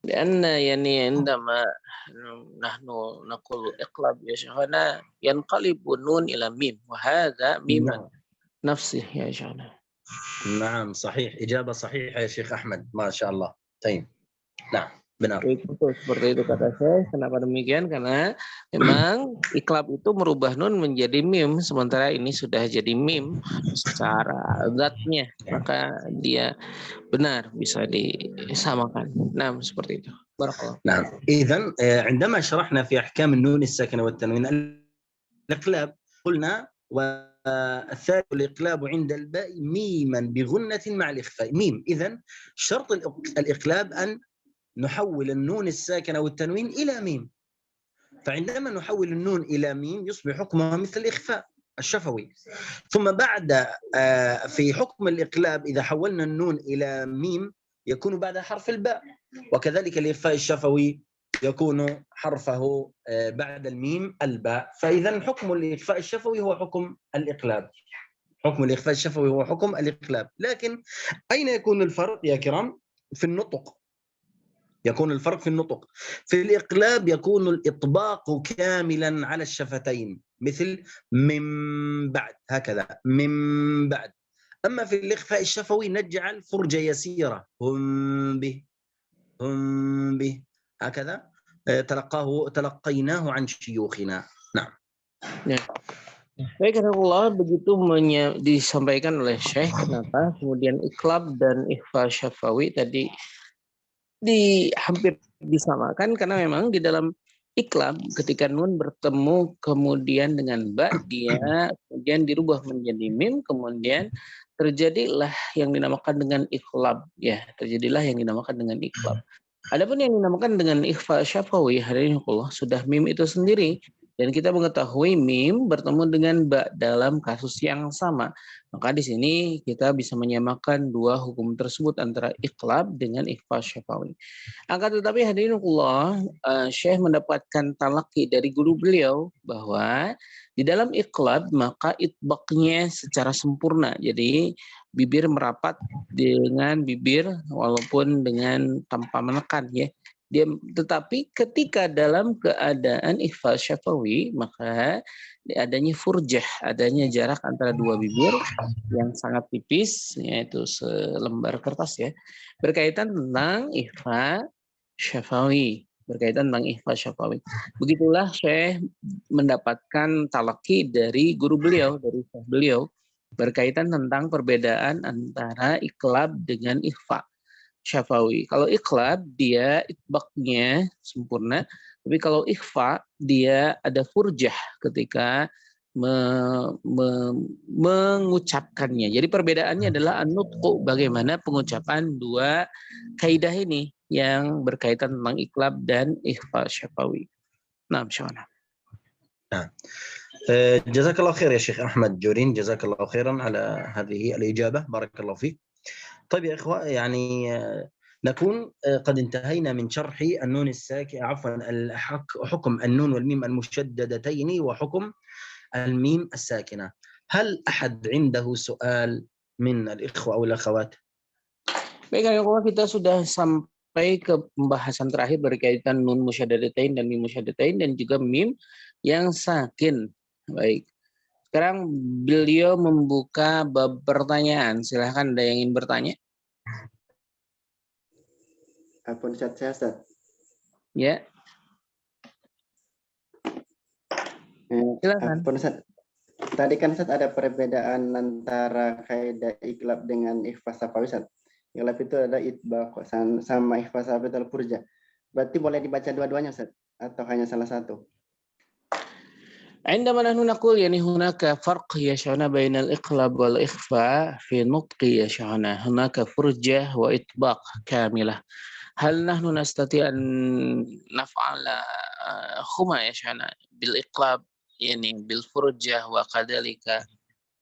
Dan yani عندما نحن نقول إقلاب يا شيخنا ينقلب نون إلى ميم وهذا ميم نفسه يا شيخنا. نعم صحيح، إجابة صحيحة يا شيخ أحمد، ما شاء الله. طيب نعم benar. Betul, seperti itu kata saya. Kenapa demikian? Karena memang iklab itu merubah nun menjadi mim, sementara ini sudah jadi mim secara zatnya, maka dia benar bisa disamakan. Nah, seperti itu. Barakallah. نعم. إذن عندما شرحنا في أحكام النون الساكنة والتنوين الإقلاب قلنا والثالث الإقلاب عند الباء ميما بغنة مع الإخفاء. ميم. إذن شرط الإقلاب أن نحول النون الساكنة والتنوين إلى ميم، فعندما نحول النون إلى ميم يصبح حكمها مثل الإخفاء الشفوي. ثم بعد في حكم الإقلاب إذا حولنا النون إلى ميم يكون بعد حرف الباء، وكذلك الإخفاء الشفوي يكون حرفه بعد الميم الباء. فإذا حكم الإخفاء الشفوي هو حكم الإقلاب. حكم الإخفاء الشفوي هو حكم الإقلاب. لكن أين يكون الفرق يا كرام؟ في النطق. يكون الفرق في النطق. في الإقلاب يكون الإطباق كاملا على الشفتين مثل من بعد، هكذا من بعد. أما في الإخفاء الشفوي نجعل فرجة يسيرة، هم به هكذا تلقيناه عن شيوخنا. نعم. Baik, Allah begitu disampaikan oleh Syekh kenapa kemudian iklab dan ikhfa syafawi tadi hampir disamakan, karena memang di dalam iklab ketika nun bertemu kemudian dengan ba, dia kemudian dirubah menjadi mim, kemudian terjadilah yang dinamakan dengan iklab, ya, terjadilah yang dinamakan dengan iklab. Adapun yang dinamakan dengan ikhfa syafawi, hadirin Allah, sudah mim itu sendiri, dan kita mengetahui mim bertemu dengan ba dalam kasus yang sama. Maka di sini kita bisa menyamakan dua hukum tersebut antara iklab dengan ikhfa syafawi. Akan tetapi hadirin Allah, Syekh mendapatkan talaki dari guru beliau bahwa di dalam iklab maka itbaqnya secara sempurna. Jadi bibir merapat dengan bibir walaupun dengan tanpa menekan, ya. Tetapi ketika dalam keadaan ikhfa syafawi maka adanya furjah, adanya jarak antara dua bibir yang sangat tipis, yaitu selembar kertas, ya, berkaitan tentang ikhfa syafawi, Begitulah Syekh mendapatkan talaki dari guru beliau, dari syekh beliau, berkaitan tentang perbedaan antara iklab dengan ikhfa syafawi. Kalau iklab dia itbaqnya sempurna, tapi kalau ikhfa dia ada furjah ketika mengucapkannya. Jadi perbedaannya adalah an-nutqu, bagaimana pengucapan dua kaidah ini yang berkaitan tentang iklab dan ikhfa syafawi. Nah, insyaallah. Nah. جزاك الله خير يا شيخ أحمد جورين، جزاك الله خيرا على هذه الإجابة، بارك الله فيك. طيب يا إخوة، يعني نكون قد انتهينا من شرح النون الساكن، عفوا حكم النون والميم المشددتين وحكم الميم الساكنة. هل أحد عنده سؤال من الإخوة أو الأخوات؟ Baik, kita sudah sampai ke pembahasan terakhir berkaitan nun musyadadatain dan mim musyadadatain dan juga mim yang sakin. Baik. Sekarang beliau membuka bab pertanyaan. Silahkan ada yang ingin bertanya. Ampun Ustaz. Ya. Silakan. Ampun Ustaz. Tadi kan Ustaz ada perbedaan antara kaidah iqlab dengan ikhfa safawi Ustaz. Iqlab itu ada itbaq sama ikhfa safawi itu al-furja. Berarti boleh dibaca dua-duanya Ustaz atau hanya salah satu? عندما نحن نقول يعني هناك فرق يا شيخنا بين الإقلاب والإخفاء في النطق يا شيخنا، هناك فرجة وإطباق كاملة. هل نحن نستطيع أن نفعل هما يا شيخنا بالإقلاب يعني بالفرجة وكذلك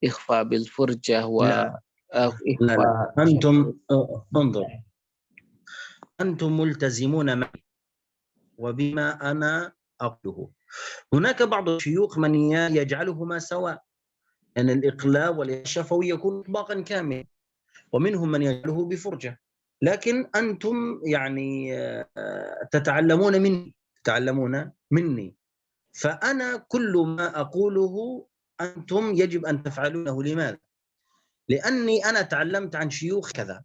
إخفاء بالفرجة لا. أنتم انظر، أنتم ملتزمون معي وبما أنا أقوله. هناك بعض الشيوخ من يجعلهما سواء، أن الإقلاب والشفوي يكون إطباقا كاملا، ومنهم من يجعله بفرجة، لكن أنتم يعني تتعلمون مني، فأنا كل ما أقوله أنتم يجب أن تفعلونه. لماذا؟ لأني أنا تعلمت عن شيوخ كذا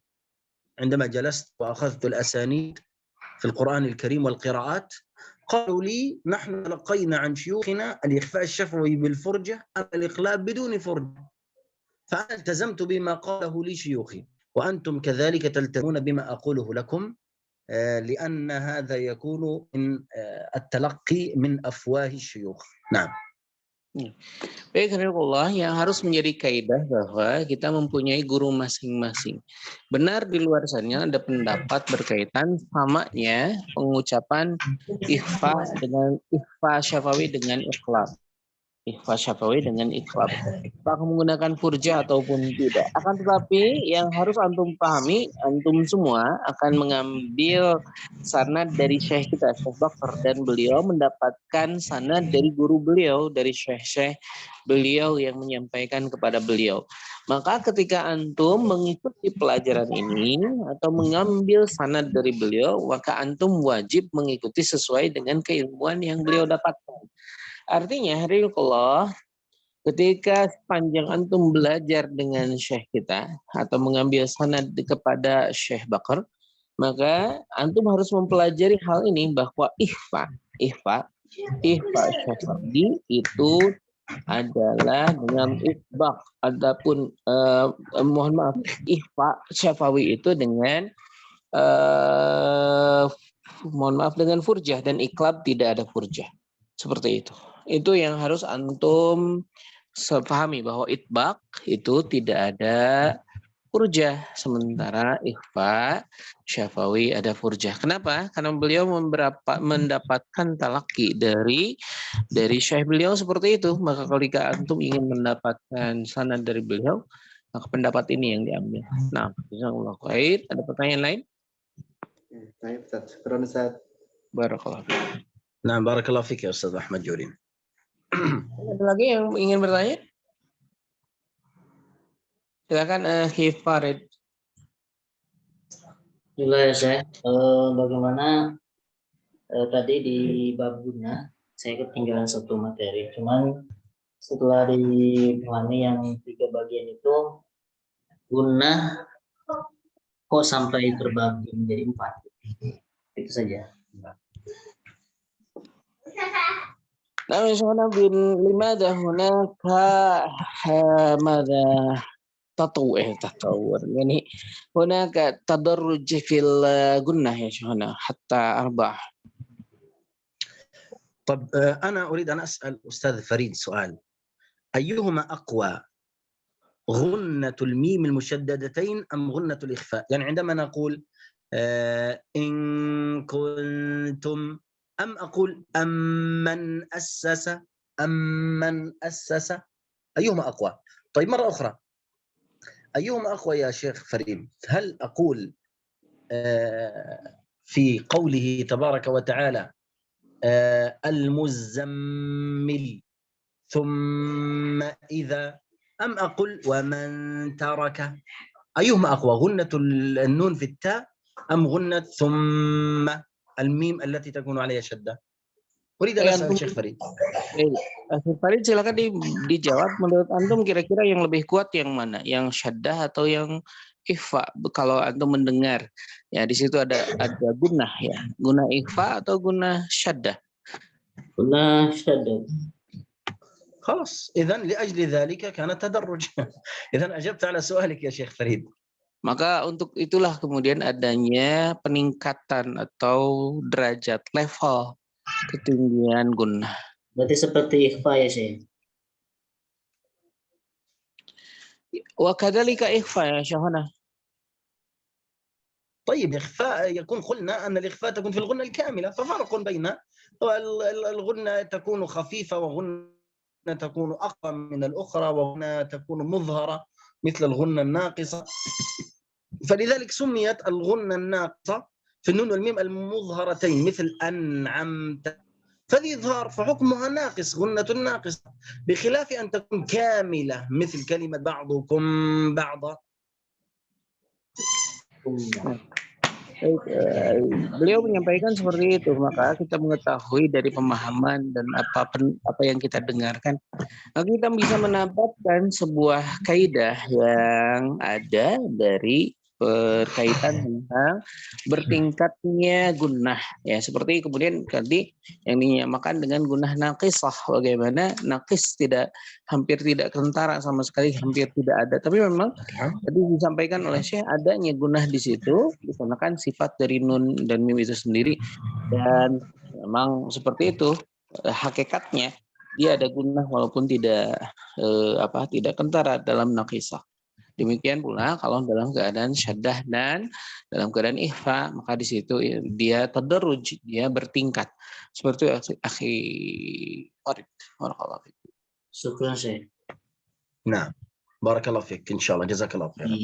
عندما جلست وأخذت الأسانيد في القرآن الكريم والقراءات، قالوا لي نحن تلقينا عن شيوخنا الإخفاء الشفوي بالفرجة أم الإقلاب بدون فرجة، فأنا التزمت بما قاله لي شيوخي، وأنتم كذلك تلتزمون بما أقوله لكم، لأن هذا يكون من التلقي من أفواه الشيوخ. نعم. Baik, Allah, yang harus menjadi kaidah bahwa kita mempunyai guru masing-masing. Benar di luar sana ada pendapat berkaitan samanya pengucapan ikhfa syafawi dengan iqlab. Ikhfa syafawi dengan iqlab. Apakah menggunakan furjah ataupun tidak. Akan tetapi yang harus antum pahami, antum semua akan mengambil sanad dari syekh kita, Syekh Bakar, dan beliau mendapatkan sanad dari guru beliau, dari syekh-syekh beliau yang menyampaikan kepada beliau. Maka ketika antum mengikuti pelajaran ini atau mengambil sanad dari beliau, maka antum wajib mengikuti sesuai dengan keilmuan yang beliau dapatkan. Artinya, hadirinullah, ketika sepanjang antum belajar dengan syekh kita atau mengambil sanad kepada Syekh Bakar, maka antum harus mempelajari hal ini bahwa ikhfa syafawi itu adalah dengan itbaq. Adapun mohon maaf, ikhfa syafawi itu dengan dengan furjah, dan iqlab tidak ada furjah. Seperti itu. Itu yang harus antum pahami, bahwa itbaq itu tidak ada furjah, sementara ikhfa syafawi ada furjah. Kenapa? Karena beliau mendapatkan talaki dari syekh beliau seperti itu. Maka ketika antum ingin mendapatkan sanad dari beliau, maka pendapat ini yang diambil. Nah, jazakallahu khair. Ada pertanyaan lain? Baik, Ustaz. Syukran, Ustaz. Barakallahu fiik. Nah, barakallahu fiik ya Ustaz Ahmad Jurin. Ada lagi yang ingin bertanya? Silakan Khif Farid. Juga ya saya, bagaimana tadi di bab guna saya ketinggalan satu materi, cuman setelah dipahami yang 3 bagian itu, guna kok sampai terbagi menjadi 4. Itu saja. Nah, misalnya لماذا هناك ماذا تطور يعني هناك تدرج في الجنة يا شيخنا حتى 4. طب أنا أريد أن أسأل أستاذ فريد سؤال، أيهما أقوى، غنة الميم المشددتين أم غنة الإخفاء؟ يعني عندما نقول إن كنتم، أم أقول أمن أسس، أيهما أقوى؟ طيب مرة أخرى، أيهما أقوى يا شيخ فريد؟ هل أقول في قوله تبارك وتعالى المزمل ثم إذا، أم أقول ومن ترك؟ أيهما أقوى، غنة النون في التاء أم غنة ثم الميم التي تكون عليها شدة؟ أريد أن أسأل الشيخ فريد. Syekh Farid silakan dijawab. Menurut antum kira-kira yang lebih kuat yang mana? Yang syaddah atau yang ikhfa? Kalau antum mendengar, ya di situ ada gunnah ya. Gunnah ikhfa atau gunnah syaddah? Gunnah syaddah. خلاص إذن لأجل ذلك كان التدرج. إذن أجبت على سؤالك يا شيخ فريد. Maka untuk itulah kemudian adanya peningkatan atau derajat level ketinggian gunnah. Berarti seperti ikhfa ya Syekh? Wa kadzalika ikhfa ya Syekhana. طيب الإخفاء يكون قلنا أن الإخفاء تكون في الغنة الكاملة، ففرق بين الغنة تكون خفيفة وغنة تكون أقوى من الأخرى وغنة تكون مظهرة مثل الغنة الناقصة. فلذلك سميت الغنة الناقصة في النون والميم المظهرتين مثل أنعمت، فذي إظهار فحكمها ناقص، غنة ناقصة، بخلاف أن تكون كاملة مثل كلمة بعضكم بعضا. Beliau menyampaikan seperti itu, maka kita mengetahui dari pemahaman dan apa yang kita dengarkan, maka kita bisa mendapatkan sebuah kaidah yang ada dari berkaitan tentang bertingkatnya gunnah ya, seperti kemudian tadi yang dinyamakan dengan gunnah naqisah, bagaimana naqis hampir tidak kentara sama sekali, hampir tidak ada, tapi memang tadi disampaikan oleh Syekh adanya gunnah di situ dikarenakan sifat dari nun dan mim itu sendiri, dan memang seperti itu hakikatnya dia ada gunnah walaupun tidak kentara dalam naqisah. Demikian pula kalau dalam keadaan syaddah dan dalam keadaan ikhfa, maka di situ dia tadarruj, dia bertingkat. Seperti akhi Farid. Barakallahu fiik. Syukran Syekh. نعم بارك الله فيك إن شاء الله جزاك الله خيرا.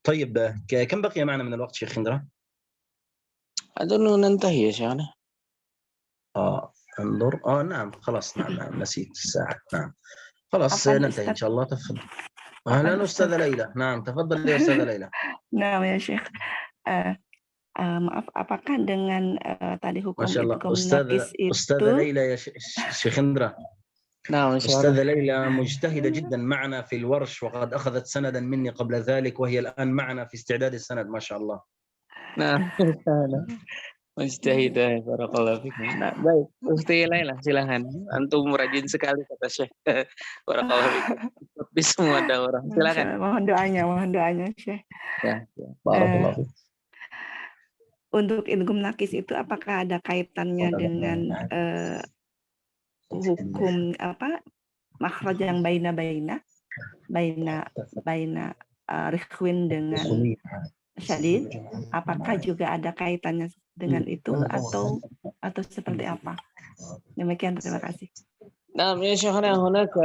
طيب كم بقي معنا من الوقت شيخ خندرة؟ أظن ننتهي يا شيخنا. انظر نعم خلاص نعم نسيت الساعة. نعم خلاص ننتهي إن شاء الله. تفضل. أهلا أستاذة ليلى. نعم تفضل يا أستاذة ليلى. Nah ya Syekh, maaf, apakah dengan tadi hukum idgham naqis itu أستاذة ليلى يا شيخ خندرة. نعم أستاذة ليلى مجتهدة جدا معنا في الورش، وقد أخذت سندا مني قبل ذلك، وهي الآن معنا في استعداد السند ما شاء الله. Nah, mustahidah, barakallahu fikum. Nah, baik, Ustaz Laila silakan. Antum rajin sekali kata Syekh. Barakallahu fikum. Di semua daurah. Silakan. Mohon doanya Syekh. Ya. Barakallahu fikum. Untuk idgham naqis itu apakah ada kaitannya dengan hukum makhraj yang baina rikhwin dengan syadid, apakah juga ada kaitannya dengan itu atau seperti apa? Demikian, terima kasih. Nah, ya Syekhna, hunaka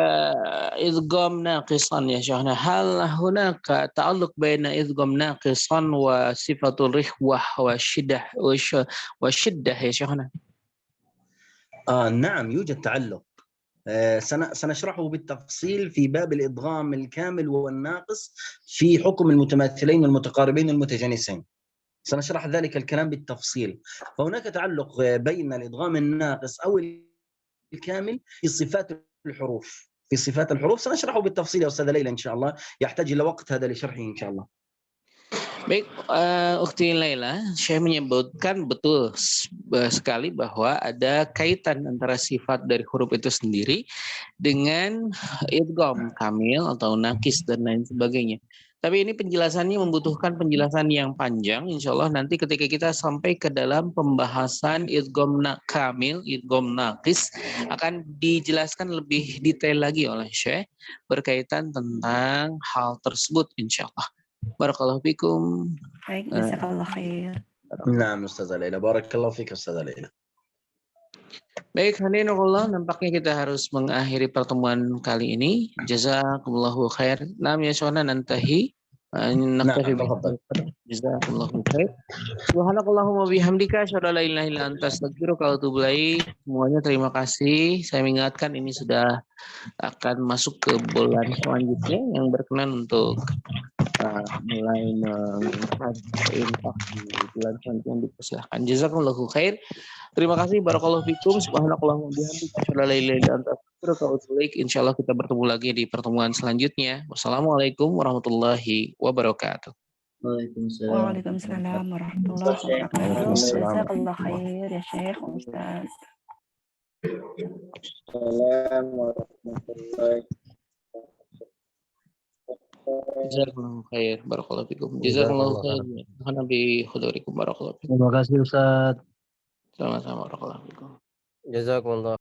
idgham naqisan ya Syekhna. Hal hunaka ta'alluq baina idgham naqisan wa sifatul rikhwah wa shiddah ya Syekhna? نعم يوجد تعلق. سنشرحه بالتفصيل في باب الإدغام الكامل والناقص في حكم المتماثلين والمتقاربين المتجانسين. سنشرح ذلك الكلام بالتفصيل. فهناك تعلق بين الإدغام الناقص أو الكامل في صفات الحروف. سنشرحه بالتفصيل يا أستاذ ليلى إن شاء الله، يحتاج إلى وقت هذا لشرحه إن شاء الله. Baik, Ukhti Laila, saya menyebutkan betul sekali bahwa ada kaitan antara sifat dari huruf itu sendiri dengan idgham kamil atau nakis dan lain sebagainya. Tapi ini penjelasannya membutuhkan penjelasan yang panjang. Insya Allah nanti ketika kita sampai ke dalam pembahasan idgham kamil, idgham nakis akan dijelaskan lebih detail lagi oleh Syekh berkaitan tentang hal tersebut insya Allah. Barakallahu fikum. Baik, jazakallahu khair. Naam Ustazah Laila, barakallahu fik Ustazah Laila. Baik, hadirinullah, nampaknya kita harus mengakhiri pertemuan kali ini. Jazakumullahu khair. Naam ya Syuhana nantahi. Naktafi. Jazakumullahu khair. Subhanakallahumma bihamdika asyhadu an la ilaha illa anta astaghfiruka wa atubu ilaik. Semuanya terima kasih. Saya mengingatkan ini sudah akan masuk ke bulan selanjutnya yang berkenan untuk mulai menginfak di bulan selanjutnya dipersilahkan. Jazakumullahu khair. Terima kasih. Barakallahu fikum. Subhanakallahumma bihamdika asyhadu an la ilaha illa anta astaghfiruka wa atubu ilaik. Insyaallah kita bertemu lagi di pertemuan selanjutnya. Wassalamualaikum warahmatullahi wabarakatuh. Waalaikumsalam. Waalaikumsalam warahmatullahi wabarakatuh. Jazakallah khair ya Syekh Ustaz. Jazakumullahu khair. Barakallahu fikum. Jazakumullahu khair. Nabi khudurikum barakallahu fikum. Terima kasih Ustaz. Sama-sama barakallahu fikum. Jazakumullah.